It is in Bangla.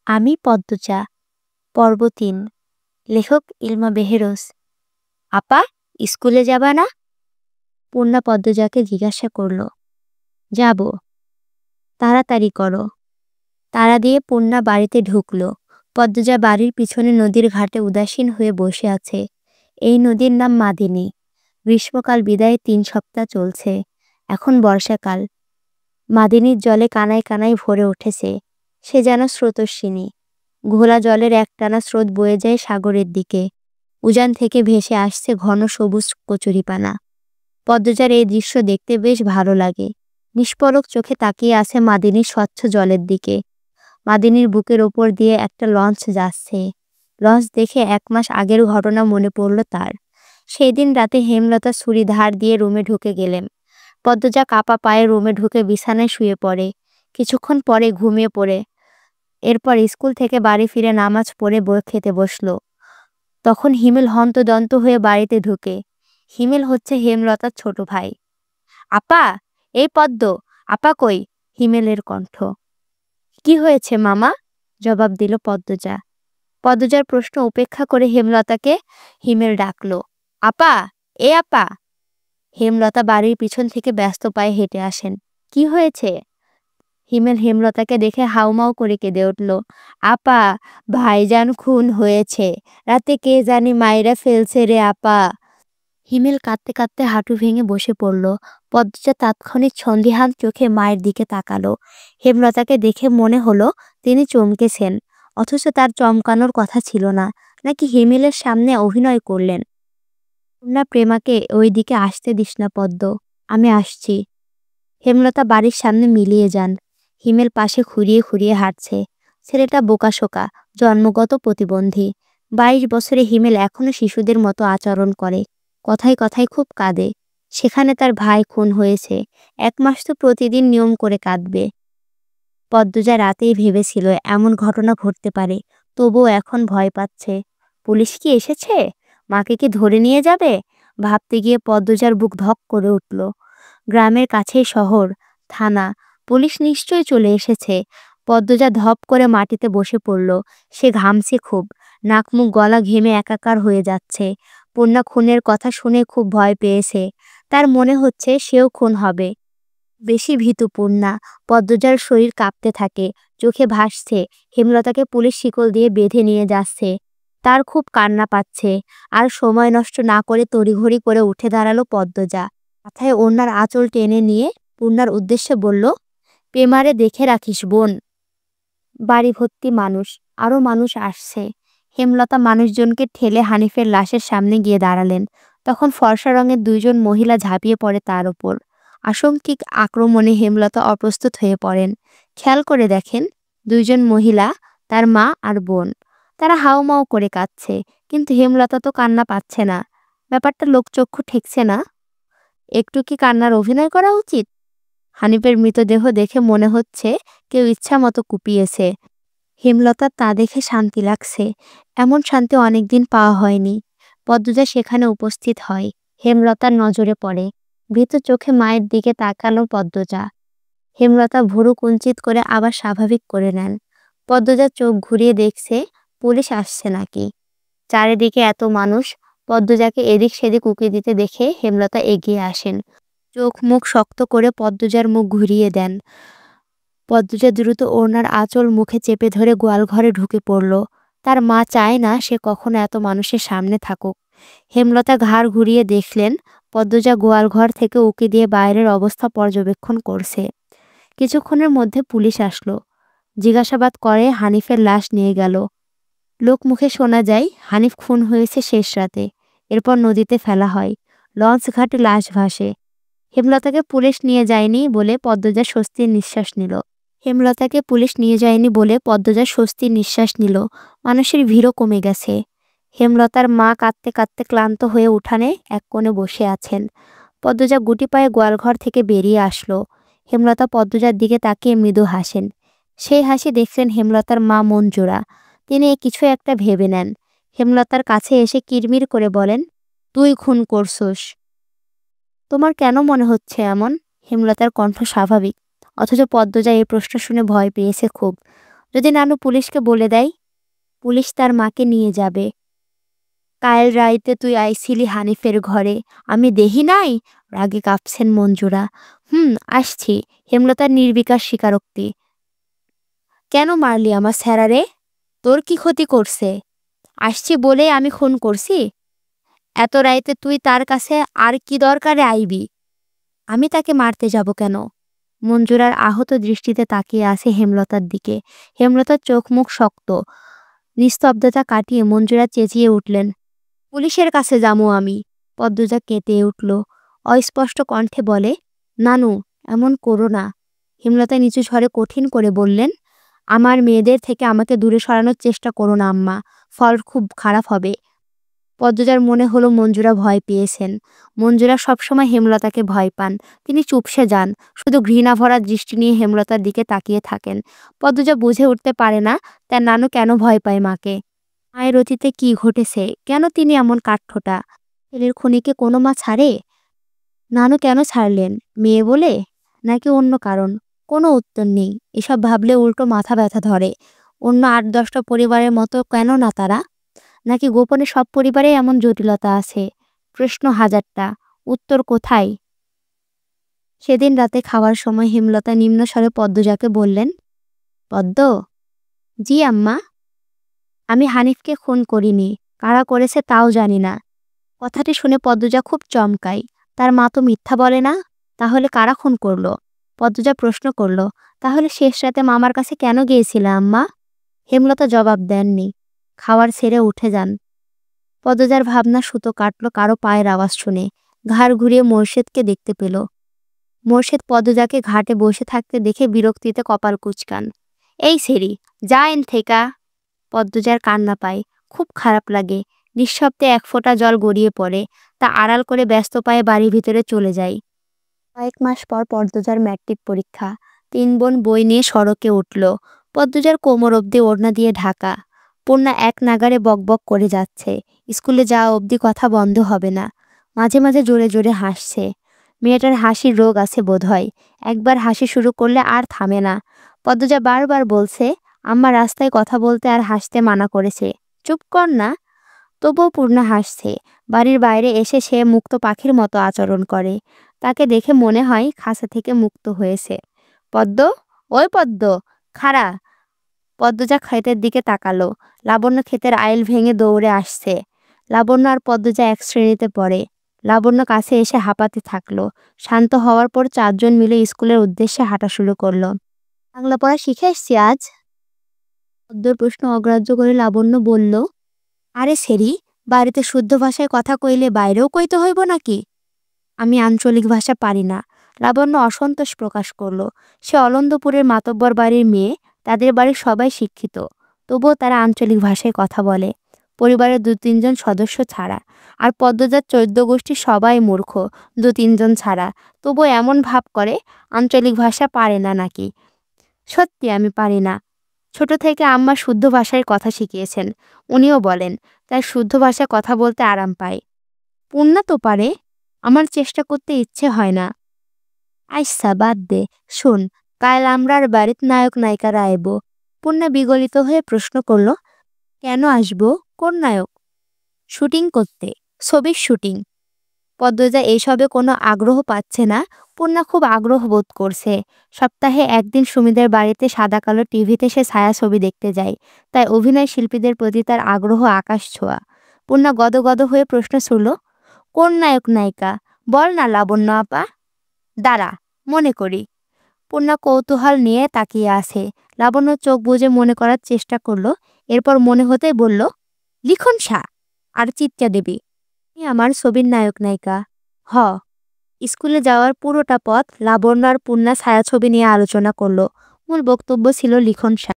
আমি পদ্মজা। পর্ব ৩। লেখক ইলমা বেহেরোজ। আপা, স্কুলে যাবা না? পূর্ণা পদ্মজাকে জিজ্ঞাসা করল। যাব। তাড়াতাড়ি করো। তাড়া দিয়ে পূর্ণা বাড়িতে ঢুকল। পদ্মজা বাড়ির পিছনে নদীর ঘাটে উদাসীন হয়ে বসে আছে। এই নদীর নাম মাদিনী। গ্রীষ্মকাল বিদায়ে ৩ সপ্তাহ চলছে। এখন বর্ষাকাল। মাদিনীর জলে কানায় কানায় ভরে উঠেছে। সে যেন স্রোতস্বিনী। ঘোলা জলের একটানা স্রোত বয়ে যায় সাগরের দিকে। উজান থেকে ভেসে আসছে ঘন সবুজ কচুরিপানা। পদ্মজার এই দৃশ্য দেখতে বেশ ভালো লাগে। নিষ্পলক চোখে তাকিয়ে আছে মাদিনীর স্বচ্ছ জলের দিকে। মাদিনীর বুকের ওপর দিয়ে একটা লঞ্চ যাচ্ছে। লঞ্চ দেখে ১ মাস আগের ঘটনা মনে পড়ল তার। সেই দিন রাতে হেমলতা ছুরি ধার দিয়ে রুমে ঢুকে গেলেন। পদ্মজা কাপা পায়ে রুমে ঢুকে বিছানায় শুয়ে পড়ে। কিছুক্ষণ পরে ঘুমিয়ে পড়ে। এরপর স্কুল থেকে বাড়ি ফিরে নামাজ পড়ে খেতে বসল। তখন হিমেল হন্তদন্ত হয়ে বাড়িতে ঢুকে। হিমেল হচ্ছে হেমলতার ছোট ভাই। আপা, এই পদ্ম, আপা কই? হিমেলের কণ্ঠ। কি হয়েছে মামা? জবাব দিল পদ্মজা। পদ্মজার প্রশ্ন উপেক্ষা করে হেমলতাকে হিমেল ডাকল। আপা, এ আপা। হেমলতা বাড়ির পিছন থেকে ব্যস্ত পায়ে হেঁটে আসেন। কি হয়েছে? হিমেল হেমলতাকে দেখে হাউমাউ করে কেঁদে উঠল। আপা, ভাইজান খুন হয়েছে। রাতে কে জানি মাইরা ফেলছে রে আপা। হিমেল কাঁদতে কাঁদতে হাঁটু ভেঙে বসে পড়ল। পদ্মজা তাৎক্ষণিক সন্দিহান চোখে মায়ের দিকে তাকালো। হেমলতাকে দেখে মনে হলো তিনি চমকেছেন, অথচ তার চমকানোর কথা ছিল না। নাকি হিমেলের সামনে অভিনয় করলেন? না, প্রেমাকে ওই দিকে আসতে দিস না পদ্ম, আমি আসছি। হেমলতা বাড়ির সামনে মিলিয়ে যান। হিমেল পাশে খুঁড়িয়ে খুঁড়িয়ে হাঁটছে। ছেলেটা বোকাশোকা, জন্মগত প্রতিবন্ধী। ২২ বছরে হিমেল এখনো শিশুদের মতো আচরণ করে। কথায় কথায় খুব কাঁদে। সেখানে তার ভাই খুন হয়েছে। ১ মাস তো প্রতিদিন নিয়ম করে কাঁদবে। পদ্মজা রাতেই ভেবেছিল এমন ঘটনা ঘটতে পারে, তবুও এখন ভয় পাচ্ছে। পুলিশ কি এসেছে? মাকে কি ধরে নিয়ে যাবে? ভাবতে গিয়ে পদ্মজার বুক ধক করে উঠল। গ্রামের কাছেই শহর, থানা, পুলিশ নিশ্চয়ই চলে এসেছে। পদ্মজা ধপ করে মাটিতে বসে পড়ল। সে ঘামছে খুব। নাক মুখ গলা ঘেমে একাকার হয়ে যাচ্ছে। পূর্ণা খুনের কথা শুনে খুব ভয় পেয়েছে। তার মনে হচ্ছে সেও খুন হবে। বেশি ভীতু পূর্ণা। পদ্মজার শরীর কাঁপতে থাকে, চোখে ভাসছে হেমলতাকে পুলিশ শিকল দিয়ে বেঁধে নিয়ে যাচ্ছে। তার খুব কান্না পাচ্ছে। আর সময় নষ্ট না করে তড়িঘড়ি করে উঠে দাঁড়ালো পদ্মজা। মাথায় ওড়নার আঁচল টেনে নিয়ে পূর্ণার উদ্দেশ্যে বলল, পেমারে দেখে রাখিস বোন। বাড়ি ভর্তি মানুষ, আরও মানুষ আসছে। হেমলতা মানুষজনকে ঠেলে হানিফের লাশের সামনে গিয়ে দাঁড়ালেন। তখন ফর্সা রঙের ২ জন মহিলা ঝাঁপিয়ে পড়ে তার ওপর। আশঙ্কিক আক্রমণে হেমলতা অপ্রস্তুত হয়ে পড়েন। খেয়াল করে দেখেন ২ জন মহিলা, তার মা আর বোন। তারা হাউমাউ করে কাঁদছে, কিন্তু হেমলতা তো কান্না পাচ্ছে না। ব্যাপারটা লোকচক্ষু ঠেকছে না। একটু কি কান্নার অভিনয় করা উচিত? হানিফের মৃতদেহ দেখে মনে হচ্ছে কেউ ইচ্ছা মতো কুপিয়েছে। হেমলতার তা দেখে শান্তি লাগছে। এমন শান্তি অনেকদিন পাওয়া হয়নি। পদ্মজা সেখানে উপস্থিত হয়। হেমলতার নজরে পড়ে। ভীত চোখে মায়ের দিকে তাকালো পদ্মজা। হেমলতা ভুরু কুঞ্চিত করে আবার স্বাভাবিক করে নেন। পদ্মজা চোখ ঘুরিয়ে দেখছে পুলিশ আসছে নাকি। চারিদিকে এত মানুষ। পদ্মজাকে এদিক সেদিক উকি দিতে দেখে হেমলতা এগিয়ে আসেন। চোখ মুখ শক্ত করে পদ্মজার মুখ ঘুরিয়ে দেন। পদ্মজা দ্রুত ওড়নার আঁচল মুখে চেপে ধরে গোয়ালঘরে ঢুকে পড়ল। তার মা চায় না সে কখনো এত মানুষের সামনে থাকুক। হেমলতা ঘাড় ঘুরিয়ে দেখলেন পদ্মজা গোয়ালঘর থেকে উকি দিয়ে বাইরের অবস্থা পর্যবেক্ষণ করছে। কিছুক্ষণের মধ্যে পুলিশ আসলো। জিজ্ঞাসাবাদ করে হানিফের লাশ নিয়ে গেল। লোক মুখে শোনা যায় হানিফ খুন হয়েছে শেষ রাতে। এরপর নদীতে ফেলা হয়। লঞ্চ ঘাটে লাশ ভাসে। হেমলতাকে পুলিশ নিয়ে যায়নি বলে পদ্মজা স্বস্তির নিঃশ্বাস নিল। মানুষের ভিড়ও কমে গেছে। হেমলতার মা কাঁদতে কাঁদতে ক্লান্ত হয়ে উঠানে এক কোণে বসে আছেন। পদ্মজা গুটি পায়ে গোয়ালঘর থেকে বেরিয়ে আসলো। হেমলতা পদ্মজার দিকে তাকিয়ে মৃদু হাসেন। সেই হাসি দেখলেন হেমলতার মা মঞ্জুরা। তিনি কিছু একটা ভেবে নেন। হেমলতার কাছে এসে কিরমির করে বলেন, তুই খুন করছস? তোমার কেন মনে হচ্ছে এমন? হেমলতার কণ্ঠ স্বাভাবিক, অথচ পদ্মজা এই প্রশ্ন শুনে ভয় পেয়েছে খুব। যদি নানু পুলিশকে বলে দেয়? পুলিশ তার মাকে নিয়ে যাবে। কাল রাইতে তুই আইছিলি হানিফের ঘরে, আমি দেহি নাই? রাগে কাঁপছেন মঞ্জুরা। আসছি। হেমলতার নির্বিকার স্বীকারোক্তি। কেন মারলি আমার স্যারারে? তোর কি ক্ষতি করছে? আসছি বলে আমি খুন করছি? এত রাইতে তুই তার কাছে আর কি দরকারে আইবি? আমি তাকে মারতে যাব কেন? মঞ্জুরার আহত দৃষ্টিতে তাকিয়ে আছে হেমলতার দিকে। হেমলতার চোখ মুখ শক্ত। নিস্তব্ধতা কাটিয়ে মঞ্জুরা চেঁচিয়ে উঠলেন, পুলিশের কাছে যামু আমি। পদ্মজা কেঁপে উঠল। অস্পষ্ট কণ্ঠে বলে, নানু, এমন করো না। হেমলতা নিচু স্বরে কঠিন করে বললেন, আমার মেয়েদের থেকে আমাকে দূরে সরানোর চেষ্টা করো না আম্মা, ফল খুব খারাপ হবে। পদ্মজার মনে হলো মঞ্জুরা ভয় পেয়েছেন। মঞ্জুরা সবসময় হেমলতাকে ভয় পান। তিনি চুপসে যান, শুধু ঘৃণা ভরা দৃষ্টি নিয়ে হেমলতার দিকে তাকিয়ে থাকেন। পদ্মজা বুঝে উঠতে পারে না তার নানু কেন ভয় পায় মাকে। মায়ের অতীতে কি ঘটেছে, কেন তিনি এমন কাঠঠোঁটা? ছেলের খুনিকে কোনো মা ছাড়ে? নানু কেন ছাড়লেন? মেয়ে বলে, নাকি অন্য কারণ? কোনো উত্তর নেই। এসব ভাবলে উল্টো মাথা ব্যথা ধরে। অন্য ৮-১০টা পরিবারের মতো কেন না তারা? নাকি গোপনে সব পরিবারে এমন জটিলতা আছে? প্রশ্ন হাজারটা, উত্তর কোথায়? সেদিন রাতে খাওয়ার সময় হেমলতা নিম্ন স্বরে পদ্মজাকে বললেন, পদ্ম। জি আম্মা। আমি হানিফকে খুন করিনি, কারা করেছে তাও জানি না। কথাটি শুনে পদ্মজা খুব চমকায়। তার মা তো মিথ্যা বলে না। তাহলে কারা খুন করলো? পদ্মজা প্রশ্ন করল, তাহলে শেষ রাতে মামার কাছে কেন গিয়েছিলে আম্মা? হেমলতা জবাব দেননি। খাওয়ার ছেড়ে উঠে যান। পদ্মজার ভাবনা সুতো কাটল কারো পায়ের আওয়াজ শুনে। ঘাড় ঘুরিয়ে মোর্শেদকে দেখতে পেল। মোর্শেদ পদ্মজাকে ঘাটে বসে থাকতে দেখে বিরক্তিতে কপাল কুঁচকান। এই সেরি, যা এন থেকা। পদ্মজার কান্না পায়, খুব খারাপ লাগে। নিঃশব্দে এক ফোঁটা জল গড়িয়ে পড়ে। তা আড়াল করে ব্যস্ত পায়ে বাড়ির ভিতরে চলে যায়। কয়েক মাস পর পদ্মজার ম্যাট্রিক পরীক্ষা। ৩ বোন বই নিয়ে সড়কে উঠল। পদ্মজার কোমর অবধি ওড়না দিয়ে ঢাকা। পূর্ণা এক নাগারে বকবক করে যাচ্ছে। স্কুলে যাওয়া অবধি কথা বন্ধ হবে না। মাঝে মাঝে জোরে জোরে হাসছে। মেয়েটার হাসির রোগ আছে বোধহয়। একবার হাসি শুরু করলে আর থামে না। পদ্মজা বারবার বলছে, আম্মা রাস্তায় কথা বলতে আর হাসতে মানা করেছে, চুপ কর না। তবুও পূর্ণা হাসছে। বাড়ির বাইরে এসে সে মুক্ত পাখির মতো আচরণ করে। তাকে দেখে মনে হয় খাঁচা থেকে মুক্ত হয়েছে। পদ্ম, ওই পদ্ম, খাড়া। পদ্মজা ক্ষেতের দিকে তাকালো। লাবণ্য ক্ষেতের আইল ভেঙে দৌড়ে আসছে। লাবণ্য আর পদ্মজা এক শ্রেণীতে পড়ে। লাবণ্য কাছে এসে হাঁপাতে থাকলো। শান্ত হওয়ার পর 4 জন মিলে স্কুলের উদ্দেশ্যে হাঁটা শুরু করলো। বাংলা পড়া শিখে এসছি আজ? পদ্মর প্রশ্ন অগ্রাহ্য করে লাবণ্য বলল, আরে সেরি, বাড়িতে শুদ্ধ ভাষায় কথা কইলে বাইরেও কইতে হইব নাকি? আমি আঞ্চলিক ভাষা পারি না। লাবণ্য অসন্তোষ প্রকাশ করল। সে অলন্দপুরের মাতব্বর বাড়ির মেয়ে। তাদের বাড়ির সবাই শিক্ষিত। তবুও তারা আঞ্চলিক ভাষায় কথা বলে, পরিবারের 2-3 জন সদস্য ছাড়া। আর পদ্মজাত 14 গোষ্ঠীর সবাই মূর্খ, 2-3 জন ছাড়া। তবুও এমন ভাব করে আঞ্চলিক ভাষা পারে না নাকি। সত্যি আমি পারি না। ছোট থেকে আম্মা শুদ্ধ ভাষায় কথা শিখিয়েছেন। উনিও বলেন, তাই শুদ্ধ ভাষায় কথা বলতে আরাম পায়। পূর্ণা তো পারে, আমার চেষ্টা করতে ইচ্ছে হয় না। আইসা বাদ দে। শোন, কাল আমরার বাড়িত নায়ক নায়িকারা আইব। পূর্ণা বিগলিত হয়ে প্রশ্ন করল, কেন আসবো? কোন নায়ক? শুটিং করতে, ছবির শুটিং। পদ্মজা এইসবে কোনো আগ্রহ পাচ্ছে না। পূর্ণা খুব আগ্রহ বোধ করছে। সপ্তাহে একদিন সুমিদের বাড়িতে সাদা কালো টিভিতে সে ছায়াছবি দেখতে যায়। তাই অভিনয় শিল্পীদের প্রতি তার আগ্রহ আকাশ ছোঁয়া। পূর্ণা গদগদ হয়ে প্রশ্ন ছুড়ল, কোন নায়ক নায়িকা? বল না লাবণ্য আপা। দাঁড়া, মনে করি। পূর্ণা কৌতূহল নিয়ে তাকিয়ে আছে। লাবণ্য চোখ বুজে মনে করার চেষ্টা করলো। এরপর মনে হতেই বলল, লিখন শাহ আর চিত্রা দেবী। আমার ছবির নায়ক নায়িকা। হ। স্কুলে যাওয়ার পুরোটা পথ লাবণ্য আর পূর্ণা ছায়াছবি নিয়ে আলোচনা করলো। মূল বক্তব্য ছিল লিখন শাহ।